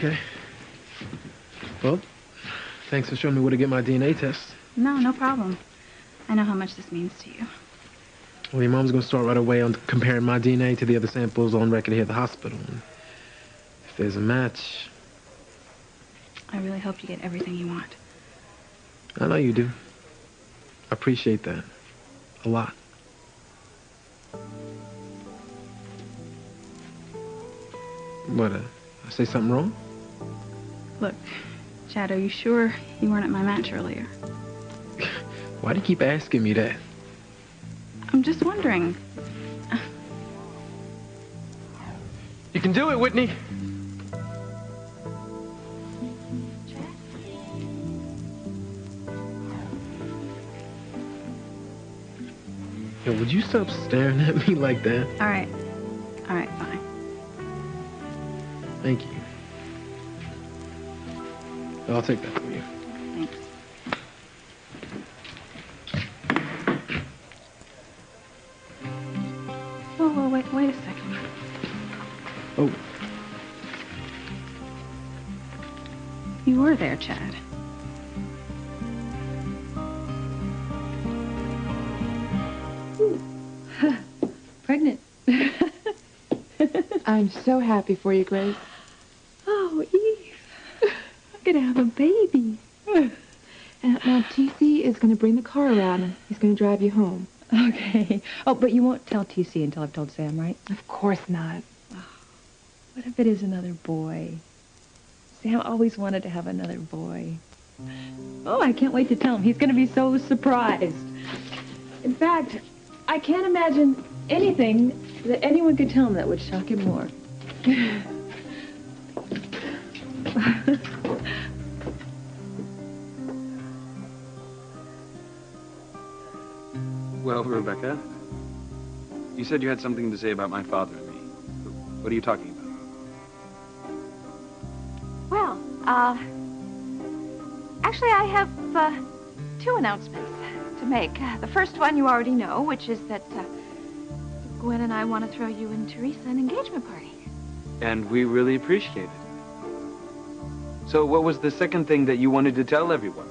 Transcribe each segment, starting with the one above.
Okay. Well, thanks for showing me where to get my DNA test. No, no problem. I know how much this means to you. Well, your mom's going to start right away on comparing my DNA to the other samples on record here at the hospital. And if there's a match... I really hope you get everything you want. I know you do. I appreciate that. A lot. What, I say something wrong? Look, Chad, are you sure you weren't at my match earlier? Why do you keep asking me that? I'm just wondering. You can do it, Whitney. Yo, would you stop staring at me like that? All right. All right, fine. Thank you. I'll take that from you. Thanks. Whoa, wait a second. Oh. You were there, Chad. Pregnant. I'm so happy for you, Grace. Oh, Eve. I'm gonna have a baby. Now, TC is going to bring the car around and he's going to drive you home. Okay. Oh, but you won't tell TC until I've told Sam, right? Of course not. Oh, what if it is another boy? Sam always wanted to have another boy. Oh, I can't wait to tell him. He's going to be so surprised. In fact, I can't imagine anything that anyone could tell him that would shock him more. Well, Rebecca, you said you had something to say about my father and me. What are you talking about? Well, actually, I have, two announcements to make. The first one you already know, which is that, Gwen and I want to throw you and Teresa an engagement party. And we really appreciate it. So what was the second thing that you wanted to tell everyone?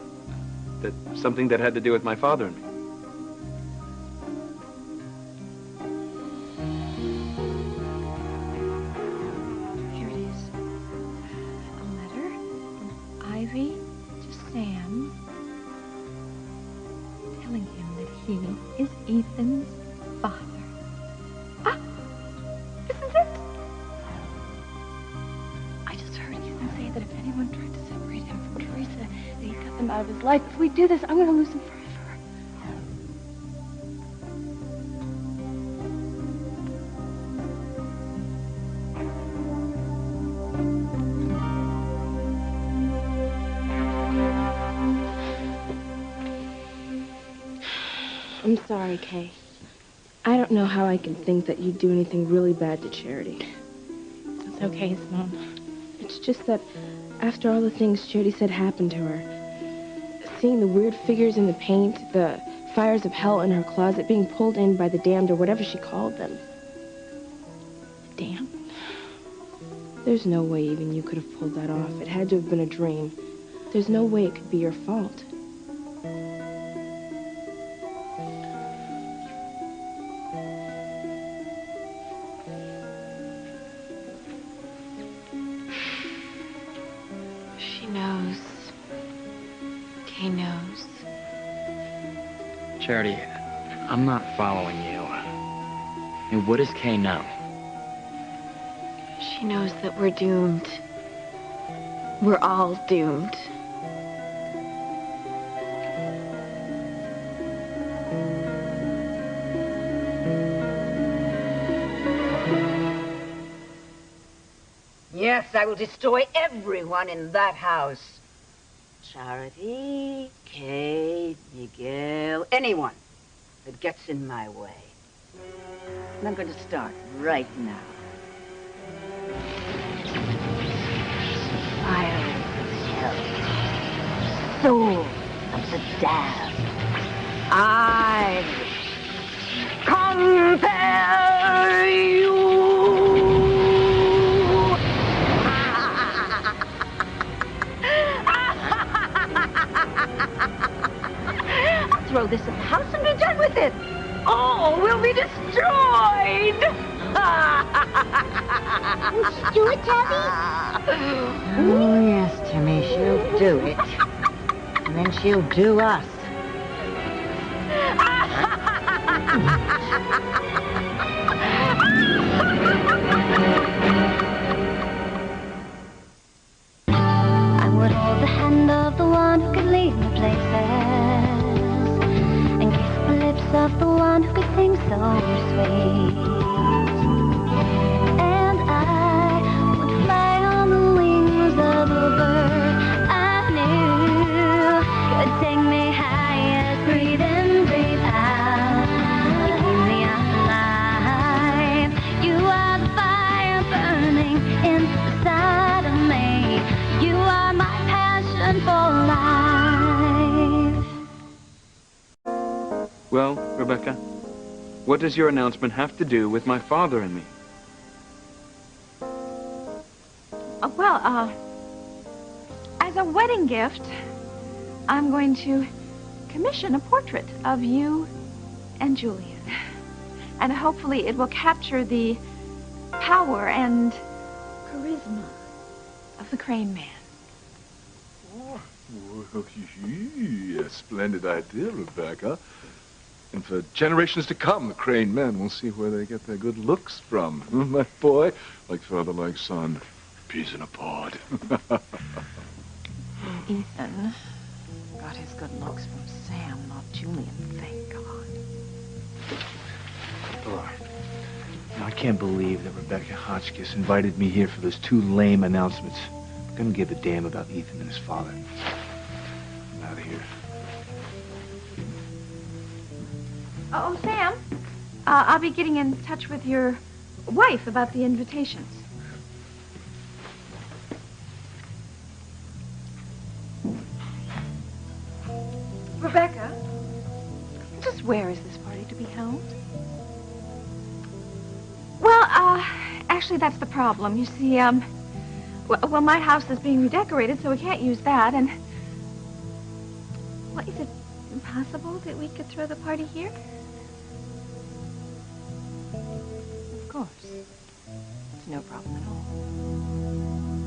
That something that had to do with my father and me? Here it is. A letter from Ivy to Sam telling him that he is Ethan's father. Ah! This is it! I just heard Ethan say that if anyone tried to separate him from Teresa, that he'd cut them out of his life. If we do this, I'm gonna lose him forever. I'm sorry, Kay. I don't know how I can think that you'd do anything really bad to Charity. It's okay, Simone. It's just that after all the things Charity said happened to her, seeing the weird figures in the paint, the fires of hell in her closet, being pulled in by the damned or whatever she called them. Damn. There's no way even you could have pulled that off. It had to have been a dream. There's no way it could be your fault. She knows. Kay knows. Charity, I'm not following you. I mean, what does Kay know? She knows that we're doomed. We're all doomed. Yes, I will destroy everyone in that house. Charity, Kay, Miguel, anyone that gets in my way. And I'm going to start right now. Fire hell, soul of the damned. I compel you. throw this at the house and be done with it. Oh, we'll be destroyed. Will she do it, Tabby? Oh, yes, Timmy, she'll do it. And then she'll do us. I would hold the hand of the one who could lead me places and kiss the lips of the one who could sing so sweet. And I would fly on the wings of a bird I knew could take me high as breathe in, breathe out. You keep me alive. You are the fire burning inside of me. You are my passion for life. Well, Rebecca, what does your announcement have to do with my father and me? As a wedding gift, I'm going to commission a portrait of you and Julian. And hopefully it will capture the power and charisma of the Crane Man. Oh, well, a splendid idea, Rebecca. And for generations to come, the Crane men will see where they get their good looks from. My boy, like father, like son, peas in a pod. Ethan got his good looks from Sam, not Julian, thank God. Laura, now, I can't believe that Rebecca Hotchkiss invited me here for those 2 lame announcements. I couldn't give a damn about Ethan and his father. I'm out of here. Oh, Sam, I'll be getting in touch with your wife about the invitations. Rebecca, just where is this party to be held? Well, actually, that's the problem. You see, well, my house is being redecorated, so we can't use that, and... Well, is it impossible that we could throw the party here? Of course. It's no problem at all.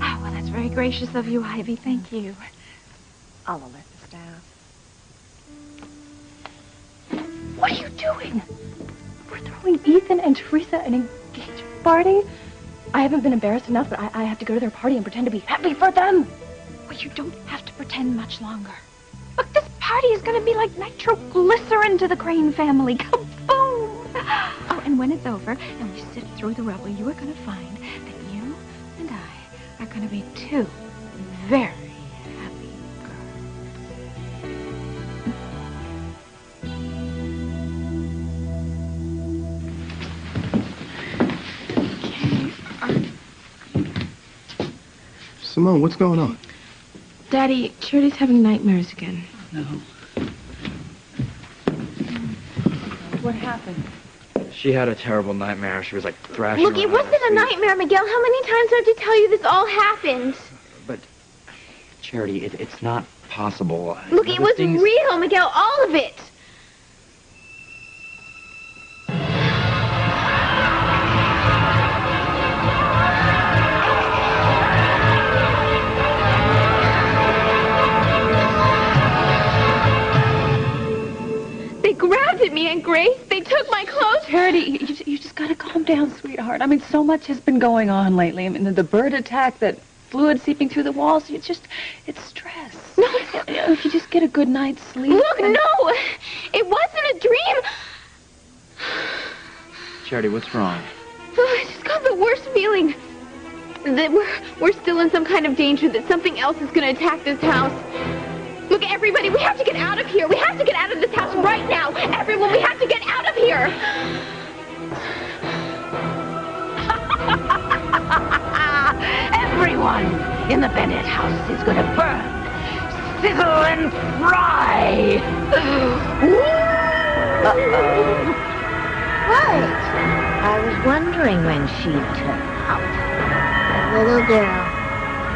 Oh, well, that's very gracious of you, Ivy. Thank you. I'll alert the staff. What are you doing? We're throwing Ethan and Teresa an engagement party? I haven't been embarrassed enough, but I have to go to their party and pretend to be happy for them. Well, you don't have to pretend much longer. Look, this party is going to be like nitroglycerin to the Crane family. Kaboom! Oh, and when it's over and we sift through the rubble, you are going to find that you and I are going to be 2 very happy Simone, what's going on? Daddy, Charity's having nightmares again. No. What happened? She had a terrible nightmare. She was like thrashing Look, it around wasn't on a her feet. nightmare, Miguel. How many times do I have to tell you this all happened? But, Charity, it's not possible. Look, You it know, the was things- real, Miguel. All of it. They grabbed at me, Aunt Grace. They took my clothes. Charity, you just gotta calm down, sweetheart. I mean, so much has been going on lately. I mean, the bird attack, that fluid seeping through the walls. It's stress. No, if you just get a good night's sleep. Look, no. It wasn't a dream. Charity, what's wrong? I just got the worst feeling that we're still in some kind of danger, that something else is going to attack this house. Look, everybody, we have to get out of here. We have to get out of this house right now. Everyone, we have to get out of here. Everyone in the Bennett house is going to burn, sizzle, and fry. Uh-oh. What? I was wondering when she'd turn out. A little girl.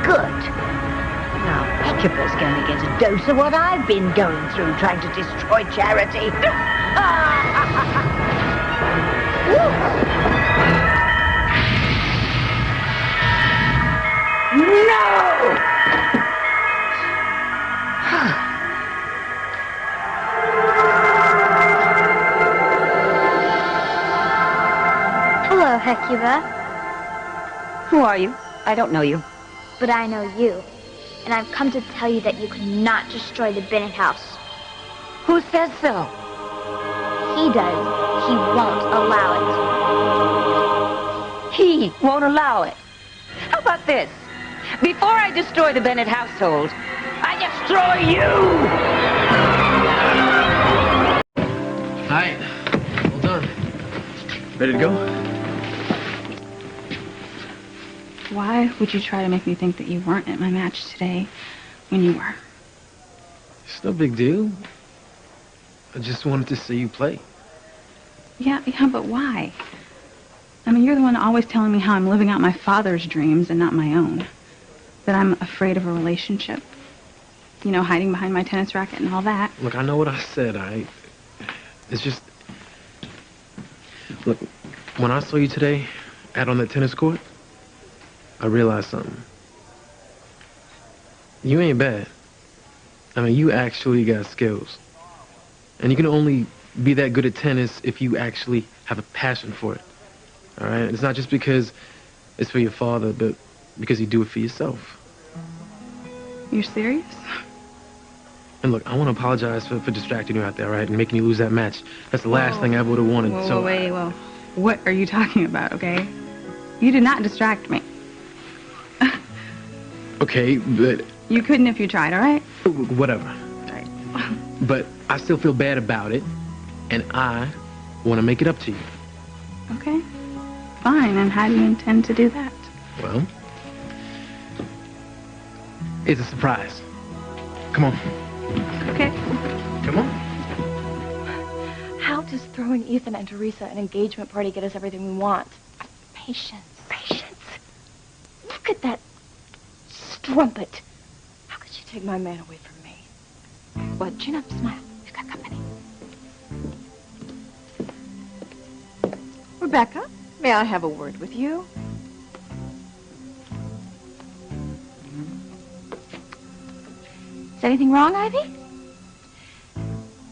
Good. Now, Hecuba's going to get a dose of what I've been going through trying to destroy Charity. No! Hello, Hecuba. Who are you? I don't know you. But I know you. And I've come to tell you that you cannot destroy the Bennett house. Who says so? He does. He won't allow it. He won't allow it. How about this? Before I destroy the Bennett household, I destroy you! Hi. Well done. Ready to go? Why would you try to make me think that you weren't at my match today when you were? It's no big deal. I just wanted to see you play. Yeah, but why? I mean, you're the one always telling me how I'm living out my father's dreams and not my own. That I'm afraid of a relationship. You know, hiding behind my tennis racket and all that. Look, I know what I said, It's just... Look, when I saw you today out on that tennis court, I realized something. You ain't bad. I mean, you actually got skills. And you can only be that good at tennis if you actually have a passion for it. All right? It's not just because it's for your father, but because you do it for yourself. You're serious? And look, I want to apologize for distracting you out there, right? And making you lose that match. That's the last thing I ever would have wanted. Whoa. What are you talking about, okay? You did not distract me. Okay, but... You couldn't if you tried, all right? Whatever. Right. But I still feel bad about it, and I want to make it up to you. Okay. Fine, and how do you intend to do that? Well, it's a surprise. Come on. Okay. Come on. How does throwing Ethan and Teresa an engagement party get us everything we want? Patience. Look at that strumpet. How could she take my man away from me? What? Chin up, smile. You've got company. Rebecca, may I have a word with you? Is anything wrong, Ivy?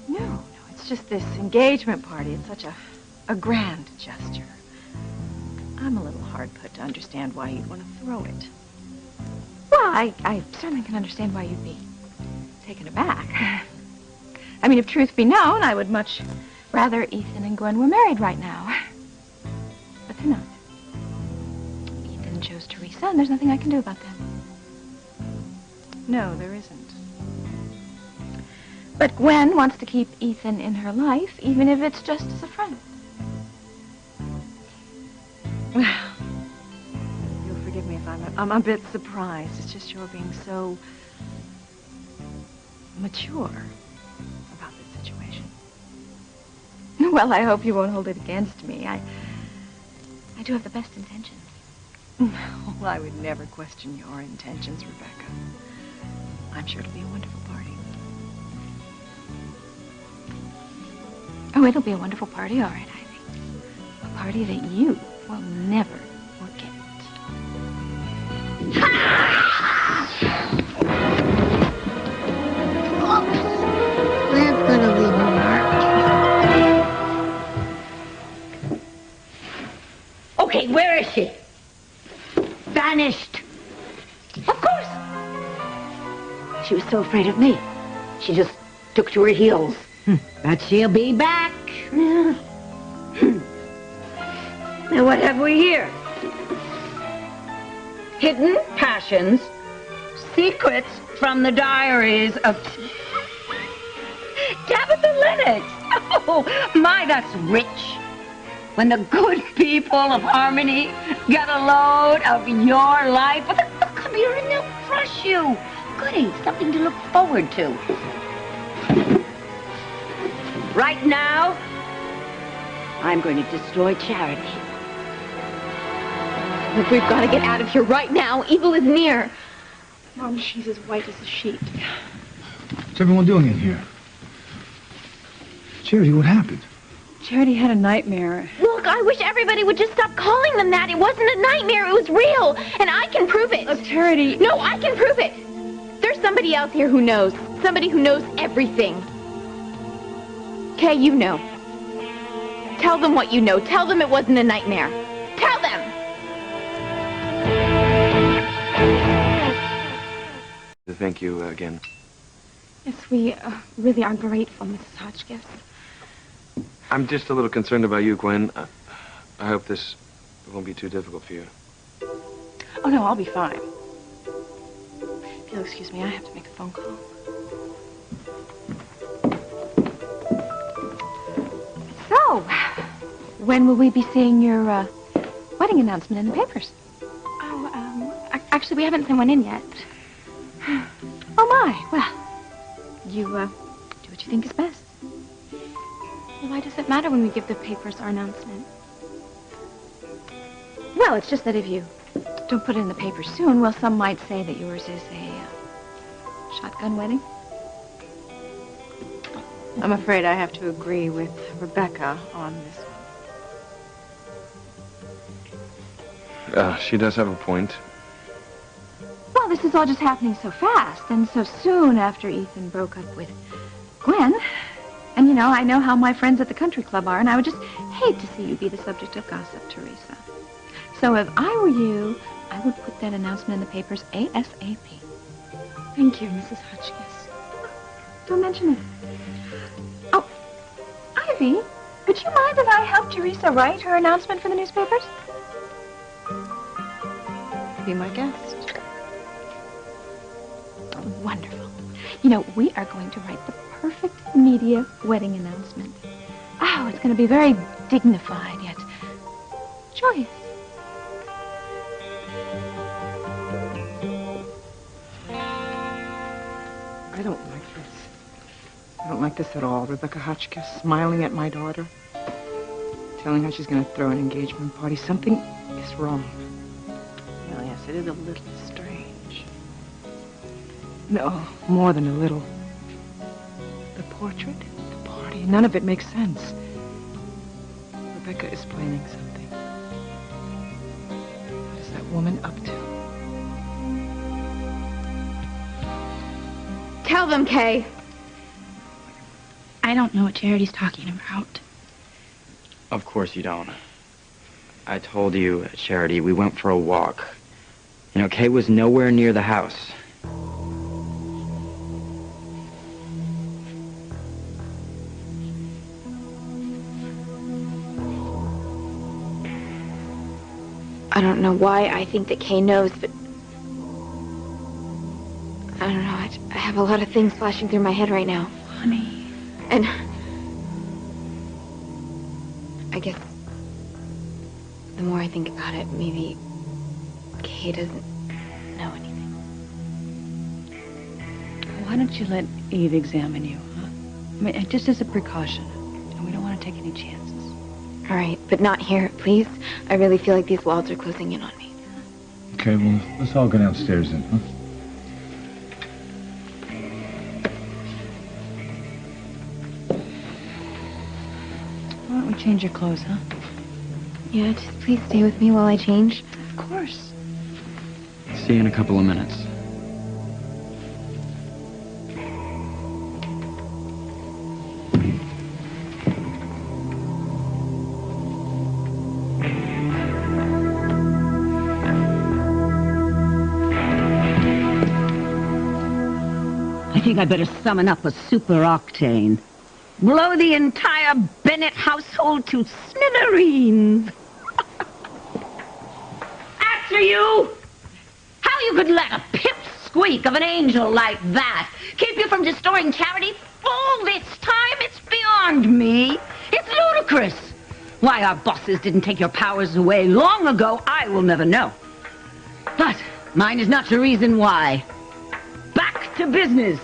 No, it's just this engagement party. It's such a grand gesture. I'm a little hard put to understand why you'd want to throw it. Well, I certainly can understand why you'd be taken aback. I mean, if truth be known, I would much rather Ethan and Gwen were married right now. But they're not. Ethan chose Teresa, and there's nothing I can do about that. No, there isn't. But Gwen wants to keep Ethan in her life, even if it's just as a friend. Well, you'll forgive me if I'm a bit surprised. It's just you're being so mature about this situation. Well, I hope you won't hold it against me. I do have the best intentions. Well, I would never question your intentions, Rebecca. I'm sure it'll be a wonderful party. Oh, it'll be a wonderful party, all right, Ivy. A party that you will never forget. That's gonna leave a mark. Okay, where is she? Vanished. Of course. She was so afraid of me. She just took to her heels. But she'll be back. Now what have we here? Hidden passions, secrets from the diaries of Tabitha Lennox. Oh, my, that's rich. When the good people of Harmony get a load of your life, well, they'll come here and they'll crush you. Goody, something to look forward to. Right now, I'm going to destroy Charity. Look, we've got to get out of here right now. Evil is near. Mom, she's as white as a sheet. What's everyone doing in here? Charity, what happened? Charity had a nightmare. Look, I wish everybody would just stop calling them that. It wasn't a nightmare. It was real. And I can prove it. Look, Charity... No, I can prove it. There's somebody out here who knows. Somebody who knows everything. Kay, you know. Tell them what you know. Tell them it wasn't a nightmare. Tell them! Thank you again. Yes, we really are grateful, Mrs. Hotchkiss. I'm just a little concerned about you, Gwen. I hope this won't be too difficult for you. Oh, no, I'll be fine. If you'll excuse me, I have to make a phone call. So, when will we be seeing your wedding announcement in the papers? Oh, Actually, we haven't sent one in yet. Oh, my. Well, you do what you think is best. Why does it matter when we give the papers our announcement? Well, it's just that if you don't put it in the papers soon, well, some might say that yours is a shotgun wedding. I'm afraid I have to agree with Rebecca on this one. She does have a point. Well, this is all just happening so fast and so soon after Ethan broke up with Gwen. And, you know, I know how my friends at the country club are, and I would just hate to see you be the subject of gossip, Teresa. So if I were you, I would put that announcement in the papers ASAP. Thank you, Mrs. Hotchkiss. Don't mention it. Oh, Ivy, would you mind if I help Teresa write her announcement for the newspapers? Be my guest. Wonderful. You know, we are going to write the perfect media wedding announcement. Oh, it's going to be very dignified yet joyous. I don't like this. I don't like this at all. Rebecca Hotchkiss smiling at my daughter, telling her she's going to throw an engagement party. Something is wrong. Well, yes, it is a little strange. No, more than a little. The portrait, the party, none of it makes sense. Rebecca is planning something. What is that woman up to? Tell them, Kay. I don't know what Charity's talking about. Of course you don't. I told you, Charity, we went for a walk. You know, Kay was nowhere near the house. I don't know why I think that Kay knows, but I don't know. I have a lot of things flashing through my head right now. Honey. And I guess the more I think about it, maybe Kay doesn't know anything. Why don't you let Eve examine you, huh? I mean, just as a precaution. And we don't want to take any chances. All right, but not here, please. I really feel like these walls are closing in on me. Okay, well, let's all go downstairs then, huh? Why don't we change your clothes, huh? Yeah, just please stay with me while I change. Of course. See you in a couple of minutes. I think I better summon up a super octane. Blow the entire Bennett household to smithereens. After you! How you could let a pipsqueak of an angel like that keep you from destroying Charity all this time, it's beyond me. It's ludicrous. Why our bosses didn't take your powers away long ago, I will never know. But mine is not the reason why. Back to business.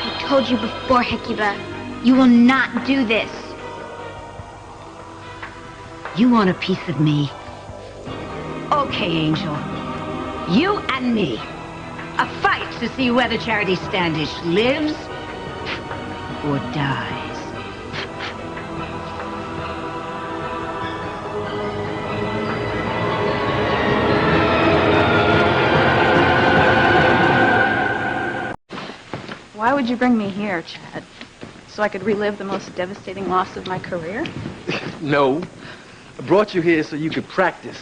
I told you before, Hecuba, you will not do this. You want a piece of me? Okay, Angel. You and me. A fight to see whether Charity Standish lives or dies. Why would you bring me here, Chad? So I could relive the most devastating loss of my career? No. I brought you here so you could practice.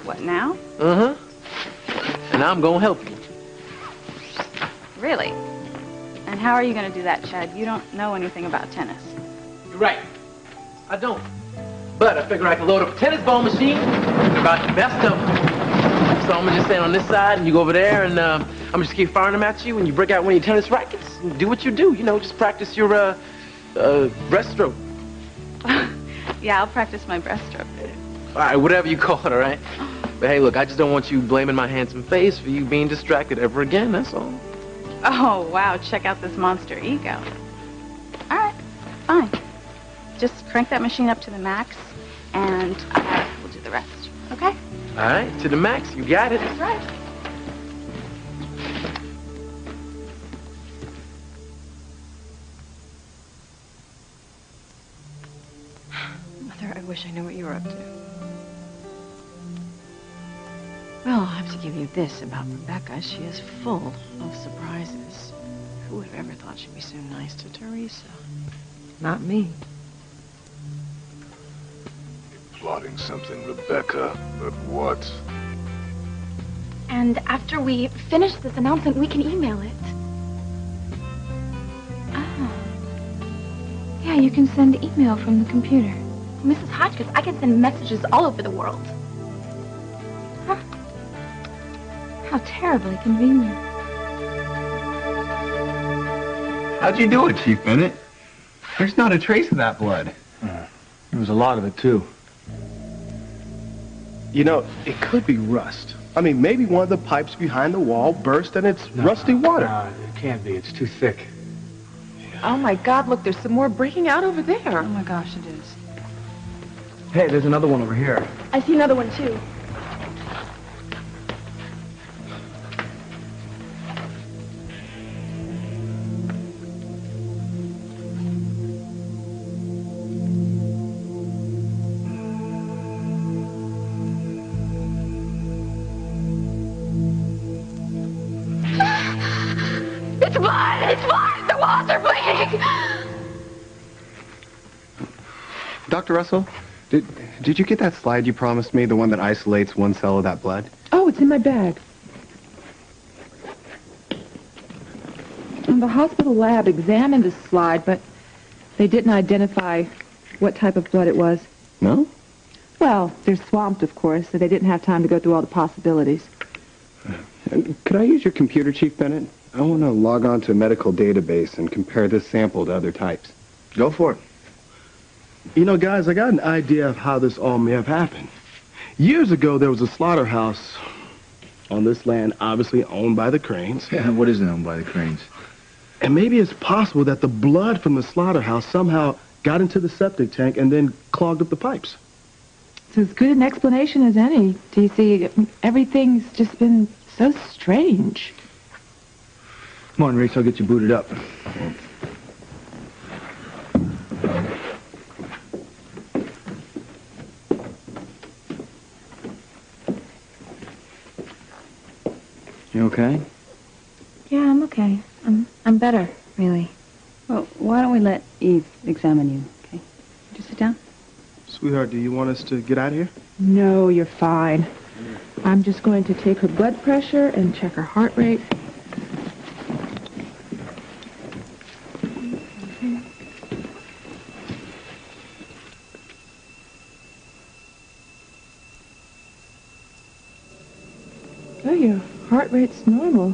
What, now? Uh-huh. And I'm gonna help you. Really? And how are you going to do that, Chad? You don't know anything about tennis. You're right. I don't. But I figure I can load up a tennis ball machine and about the best of them. So I'm gonna just stand on this side and you go over there and I'm gonna just keep firing them at you and you break out one of your tennis rackets and do what you do. You know, just practice your breaststroke. Yeah, I'll practice my breaststroke. All right, whatever you call it, all right? But hey, look, I just don't want you blaming my handsome face for you being distracted ever again, that's all. Oh, wow, check out this monster ego. All right, fine. Just crank that machine up to the max, and we'll do the rest, okay? All right, to the max, you got it. That's right. Mother, I wish I knew what you were up to. Well, I'll have to give you this about Rebecca. She is full of surprises. Who would have ever thought she'd be so nice to Teresa? Not me. Plotting something, Rebecca, but what? And after we finish this announcement, we can email it. Oh. Yeah, you can send email from the computer. Mrs. Hotchkiss, I can send messages all over the world. Huh. How terribly convenient. How'd you do it, Chief Bennett? There's not a trace of that blood. There was a lot of it, too. You know, it could be rust. I mean, maybe one of the pipes behind the wall burst and it's rusty water. No, it can't be. It's too thick. Oh, my God, look, there's some more breaking out over there. Oh, my gosh, it is. Hey, there's another one over here. I see another one, too. It's blood! It's blood! The walls are bleeding! Dr. Russell, did you get that slide you promised me, the one that isolates one cell of that blood? Oh, it's in my bag. And the hospital lab examined the slide, but they didn't identify what type of blood it was. No? Well, they're swamped, of course, so they didn't have time to go through all the possibilities. Could I use your computer, Chief Bennett? I want to log on to a medical database and compare this sample to other types. Go for it. You know, guys, I got an idea of how this all may have happened. Years ago, there was a slaughterhouse on this land, obviously owned by the Cranes. Yeah, what isn't owned by the Cranes? And maybe it's possible that the blood from the slaughterhouse somehow got into the septic tank and then clogged up the pipes. It's as good an explanation as any, TC. Everything's just been so strange. Come on, Reese, I'll get you booted up. You okay? Yeah, I'm okay. I'm better, really. Well, why don't we let Eve examine you, okay? Just sit down. Sweetheart, do you want us to get out of here? No, you're fine. I'm just going to take her blood pressure and check her heart rate. Oh, your heart rate's normal.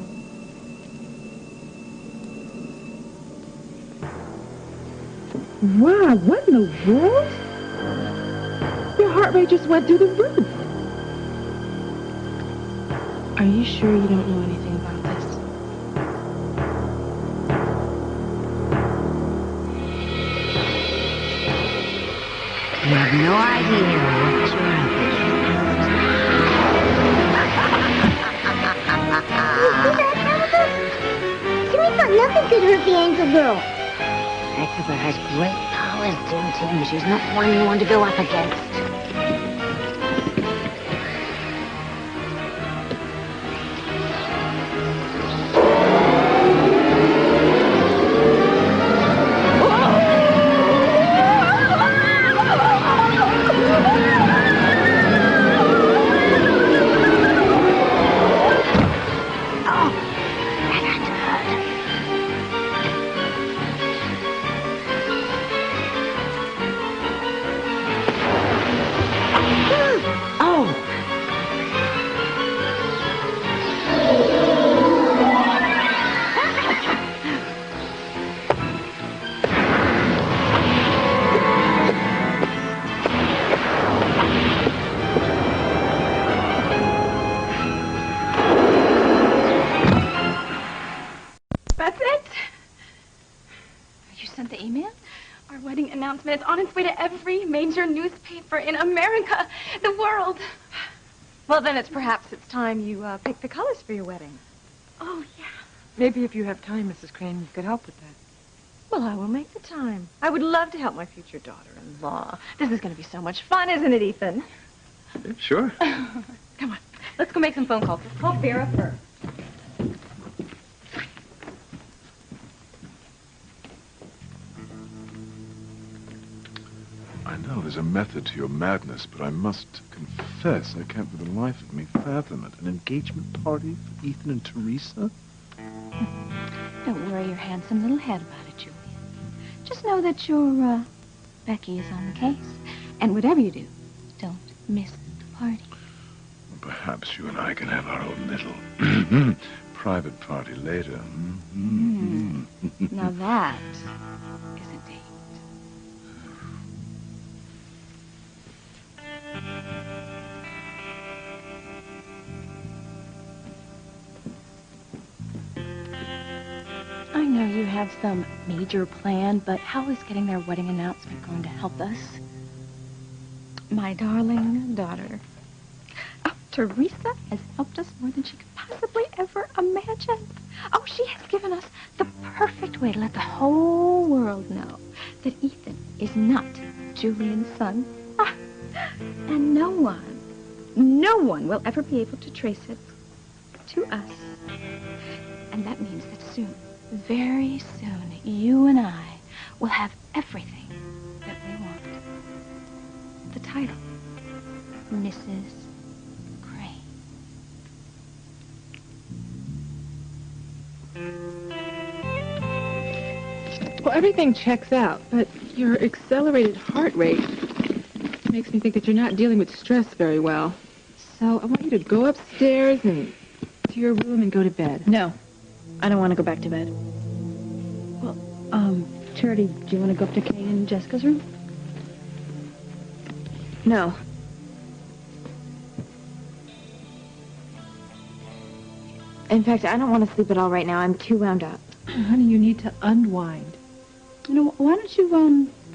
Wow, what in the world? Your heart rate just went through the roof. Are you sure you don't know anything about this? Yeah, have no idea what you're up Teresa, nothing could hurt the angel girl. Agatha has great powers, Tintin. She's not one you want to go up against. That's it? You sent the email? Our wedding announcement is on its way to every major newspaper in America, the world. Well, then perhaps it's time you pick the colors for your wedding. Oh, yeah. Maybe if you have time, Mrs. Crane, you could help with that. Well, I will make the time. I would love to help my future daughter-in-law. This is going to be so much fun, isn't it, Ethan? Sure. Come on. Let's go make some phone calls. Let's call Vera first. I know there's a method to your madness, but I must confess I can't for the life of me fathom it. An engagement party for Ethan and Teresa? Don't worry your handsome little head about it, Julian. Just know that your, Becky is on the case. And whatever you do, don't miss the party. Perhaps you and I can have our own little private party later. Now that is a date. I know you have some major plan, but how is getting their wedding announcement going to help us? My darling daughter. Oh, Teresa has helped us more than she could possibly ever imagine. Oh, she has given us the perfect way to let the whole world know that Ethan is not Julian's son. Ah, and no one will ever be able to trace it to us. And that means that soon, very soon, you and I will have everything that we want. The title, Mrs. Crane. Well, everything checks out, but your accelerated heart rate makes me think that you're not dealing with stress very well. So I want you to go upstairs and to your room and go to bed. No, I don't want to go back to bed. Well, Charity, do you want to go up to Kay and Jessica's room? No. In fact, I don't want to sleep at all right now. I'm too wound up. Honey, you need to unwind. You know, why don't you,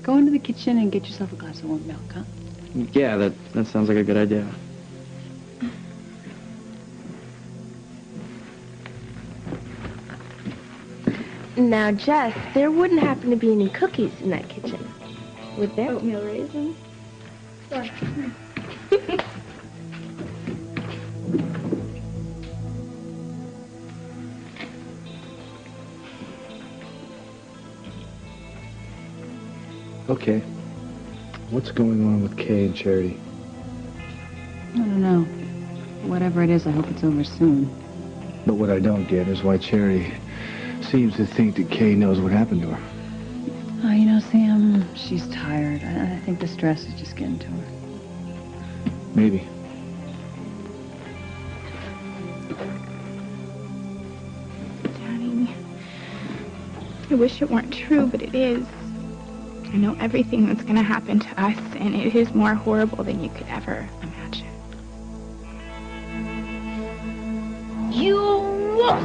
go into the kitchen and get yourself a glass of warm milk, huh? Yeah, that sounds like a good idea. Now, Jess, there wouldn't happen to be any cookies in that kitchen, would there? Oatmeal raisins? Okay. What's going on with Kay and Charity? I don't know. Whatever it is, I hope it's over soon. But what I don't get is why Charity seems to think that Kay knows what happened to her. Oh, you know, Sam, she's tired. I think the stress is just getting to her. Maybe. Daddy, I wish it weren't true, but it is. I know everything that's going to happen to us, and it is more horrible than you could ever imagine. You wuss!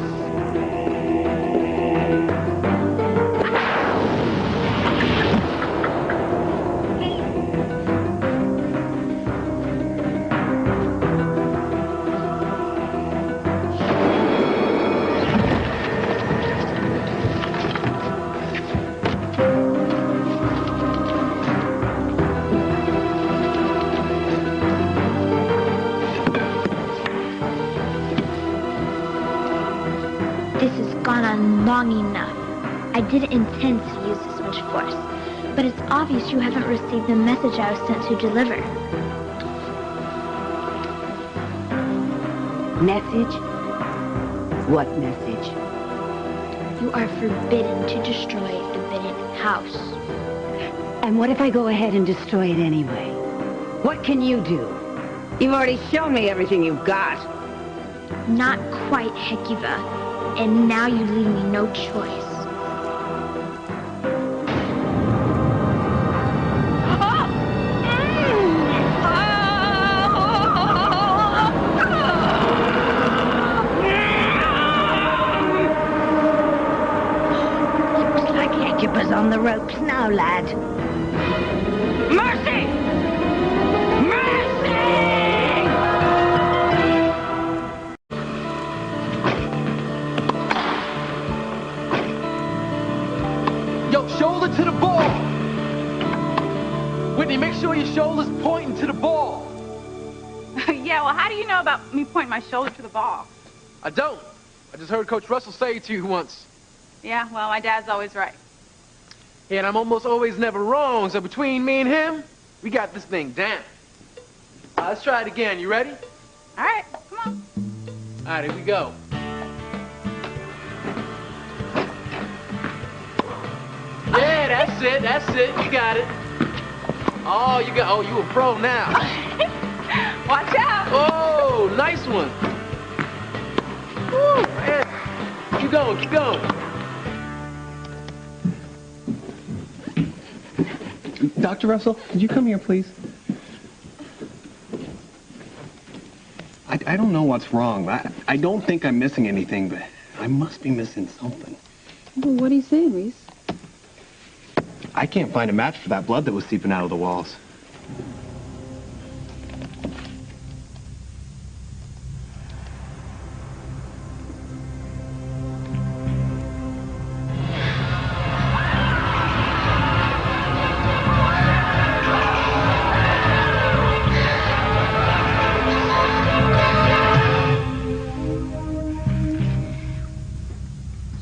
on long enough. I didn't intend to use this much force, but it's obvious you haven't received the message I was sent to deliver. Message? What message? You are forbidden to destroy the Bennett house. And what if I go ahead and destroy it anyway? What can you do? You've already shown me everything you've got. Not quite, Hecuba. And now you leave me no choice. Looks like Hecuba's on the ropes now, lad. Mercy! Yo, shoulder to the ball. Whitney, make sure your shoulder's pointing to the ball. Yeah, well, how do you know about me pointing my shoulder to the ball? I don't. I just heard Coach Russell say it to you once. Yeah, well, my dad's always right. Yeah, and I'm almost always never wrong, so between me and him, we got this thing down. Let's try it again. You ready? All right, come on. All right, here we go. Yeah, that's it. That's it. You got it. Oh, you a pro now. Watch out. Oh, nice one. Woo, man. Keep going, keep going. Dr. Russell, could you come here, please? I don't know what's wrong. I don't think I'm missing anything, but I must be missing something. Well, what do you say, Reese? I can't find a match for that blood that was seeping out of the walls.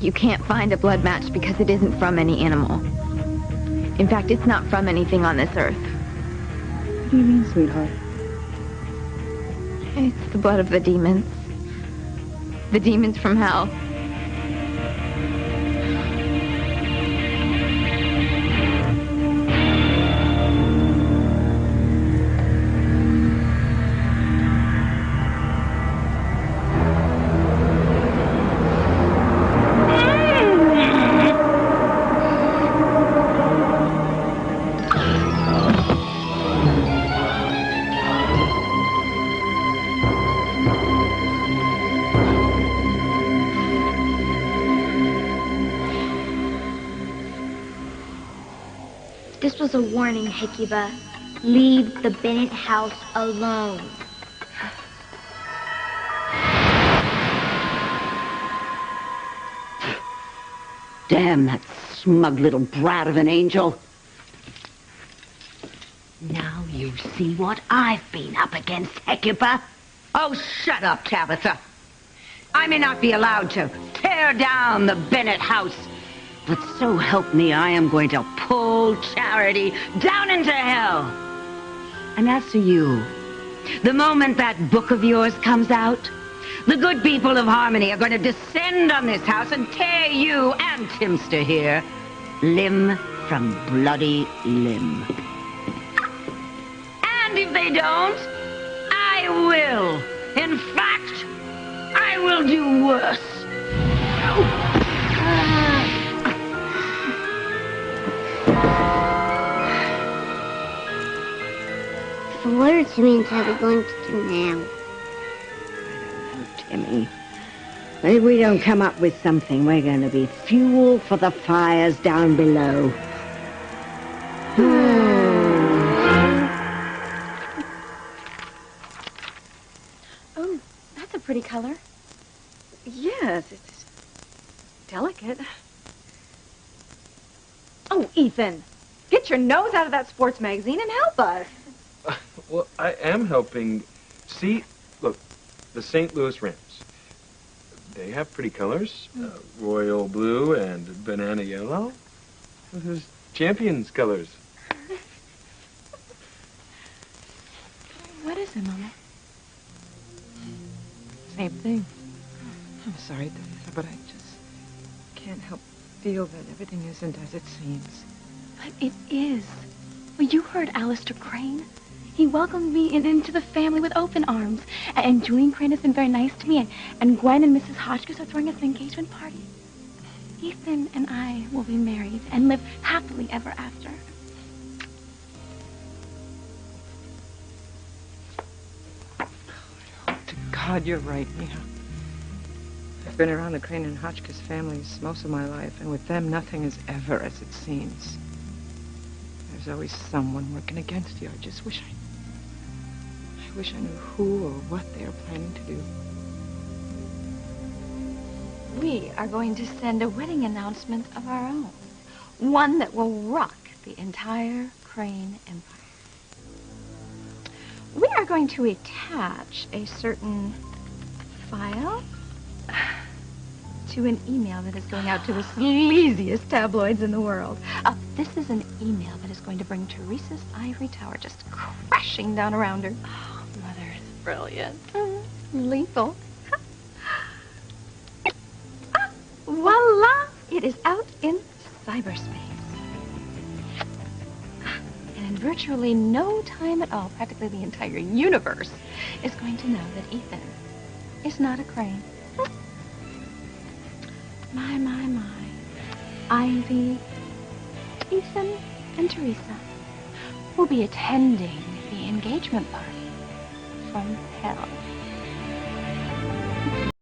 You can't find a blood match because it isn't from any animal. In fact, it's not from anything on this earth. What do you mean, sweetheart? It's the blood of the demons. The demons from hell. This was a warning, Hecuba. Leave the Bennett house alone. Damn that smug little brat of an angel. Now you see what I've been up against, Hecuba. Oh, shut up, Tabitha. I may not be allowed to tear down the Bennett house, but so help me, I am going to pull Charity down into hell. And as for you, the moment that book of yours comes out, the good people of Harmony are going to descend on this house and tear you and Timster here limb from bloody limb. And if they don't, I will. In fact, I will do worse. So what are Timmy and Tabby going to do now? Timmy, if we don't come up with something, we're going to be fuel for the fires down below. Oh, that's a pretty color. Yes, it's delicate. Oh, Ethan, get your nose out of that sports magazine and help us. Well, I am helping. See, look, the St. Louis Rams. they have pretty colors. Royal blue and banana yellow. Those champions colors. What is it, Mama? Same thing. I'm sorry, Teresa, but I just can't help feel that everything isn't as it seems. But it is. Well, you heard Alistair Crane. He welcomed me into the family with open arms. And Julian Crane has been very nice to me. And Gwen and Mrs. Hotchkiss are throwing us an engagement party. Ethan and I will be married and live happily ever after. To God, you're right, Mia. I've been around the Crane and Hotchkiss families most of my life, and with them, nothing is ever as it seems. There's always someone working against you. I just wish I knew who or what they are planning to do. We are going to send a wedding announcement of our own. One that will rock the entire Crane Empire. We are going to attach a certain file to an email that is going out to the sleaziest tabloids in the world. This is an email that is going to bring Teresa's ivory tower just crashing down around her. Oh, Mother is brilliant. Lethal. Voila! It is out in cyberspace. And in virtually no time at all, practically the entire universe is going to know that Ethan is not a Crane. My, my, my. Ivy, Ethan, and Teresa will be attending the engagement party from hell.